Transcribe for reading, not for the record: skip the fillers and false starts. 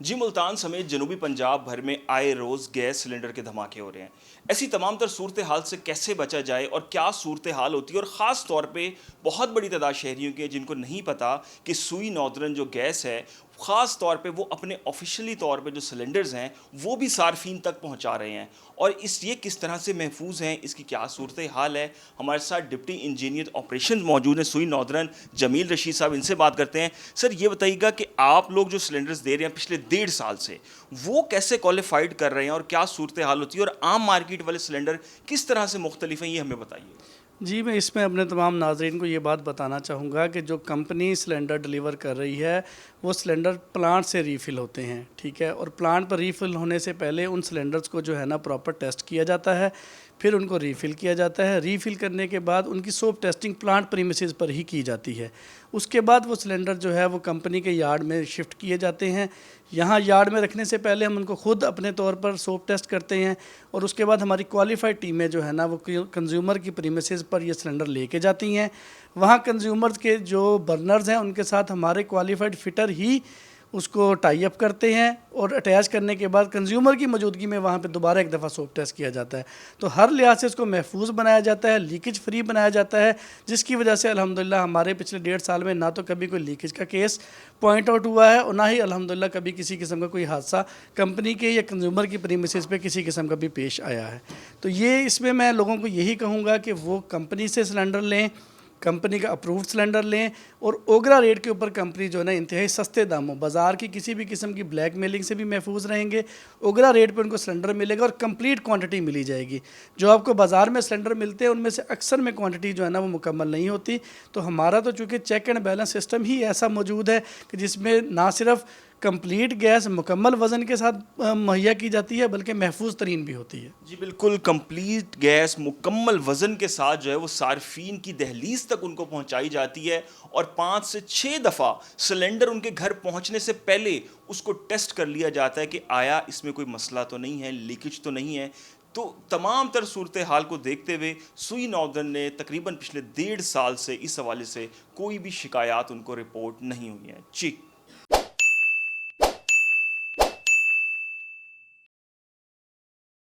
जी मुल्तान समेत जनूबी पंजाब भर में आए रोज़ गैस सिलेंडर के धमाके हो रहे हैं। ऐसी तमाम तर सूरत हाल से कैसे बचा जाए और क्या सूरत हाल होती है, और ख़ास तौर पे बहुत बड़ी तादाद शहरियों की है जिनको नहीं पता कि सुई नॉर्दर्न जो गैस है, ख़ास तौर पे वो अपने ऑफिशियली तौर पे जो सिलेंडर्स हैं वो भी सार्फिन तक पहुंचा रहे हैं, और इस ये किस तरह से महफूज हैं, इसकी क्या सूरत हाल है। हमारे साथ डिप्टी इंजीनियर ऑपरेशन मौजूद हैं सुई नॉर्दर्न, जमील रशीद साहब, इनसे बात करते हैं। सर ये बताइएगा कि आप लोग जो सिलेंडर्स दे रहे हैं पिछले 1.5 साल से, वो कैसे क्वालिफाइड कर रहे हैं और क्या सूरत हाल होती है, और आम मार्केट वाले सिलेंडर किस तरह से मुख्तलिफ हैं, ये हमें बताइए। जी, मैं इसमें अपने तमाम नाज़रीन को ये बात बताना चाहूँगा कि जो कंपनी सिलेंडर डिलीवर कर रही है वो सिलेंडर प्लांट से रीफ़िल होते हैं, ठीक है। और प्लांट पर रीफ़िल होने से पहले उन सिलेंडर्स को जो है ना प्रॉपर टेस्ट किया जाता है, फिर उनको रीफ़िल किया जाता है। रीफ़िल करने के बाद उनकी सोप टेस्टिंग प्लांट प्रीमिसेस पर ही की जाती है। उसके बाद वो सिलेंडर जो है वो कंपनी के यार्ड में शिफ्ट किए जाते हैं। यहाँ यार्ड में रखने से पहले हम उनको खुद अपने तौर पर सोप टेस्ट करते हैं, और उसके बाद हमारी क्वालिफाइड टीमें जो है ना वो कंज्यूमर की प्रीमिसेस पर ये सिलेंडर लेके जाती हैं। वहाँ कंज्यूमर के जो बर्नर्स हैं उनके साथ हमारे क्वालिफाइड फिटर ही उसको टाई अप करते हैं, और अटैच करने के बाद कंज्यूमर की मौजूदगी में वहाँ पे दोबारा एक दफ़ा सोप टेस्ट किया जाता है। तो हर लिहाज से इसको महफूज बनाया जाता है, लीकेज फ्री बनाया जाता है, जिसकी वजह से अल्हम्दुलिल्लाह हमारे पिछले 1.5 साल में ना तो कभी कोई लीकेज का केस पॉइंट आउट हुआ है, और ना ही अल्हम्दुलिल्लाह कभी किसी किस्म का कोई हादसा कंपनी के या कंज्यूमर की प्रीमिसेस पे किसी किस्म का भी पेश आया है। तो ये इसमें मैं लोगों को यही कहूँगा कि वो कंपनी से सिलेंडर लें, कंपनी का अप्रूव्ड सिलेंडर लें, और ओगरा रेट के ऊपर कंपनी जो है ना इंतहाई सस्ते दामों, बाज़ार की किसी भी किस्म की ब्लैक मेलिंग से भी महफूज रहेंगे। ओगरा रेट पर उनको सिलेंडर मिलेगा और कंप्लीट क्वांटिटी मिली जाएगी। जो आपको बाज़ार में सिलेंडर मिलते हैं उनमें से अक्सर में क्वांटिटी जो है ना वो मुकम्मल नहीं होती। तो हमारा तो चूँकि चेक एंड बैलेंस सिस्टम ही ऐसा मौजूद है कि जिसमें ना सिर्फ कंप्लीट गैस मुकम्मल वज़न के साथ मुहैया की जाती है, बल्कि महफूज तरीन भी होती है। जी बिल्कुल, कंप्लीट गैस मुकम्मल वज़न के साथ जो है वो सार्फिन की दहलीज तक उनको पहुंचाई जाती है, और 5 से 6 दफ़ा सिलेंडर उनके घर पहुंचने से पहले उसको टेस्ट कर लिया जाता है कि आया इसमें कोई मसला तो नहीं है, लीकेज तो नहीं है। तो तमाम तर सूरत हाल को देखते हुए सुई नॉर्दर्न ने तकरीबन पिछले 1.5 साल से इस हवाले से कोई भी शिकायत उनको रिपोर्ट नहीं हुई है। जी।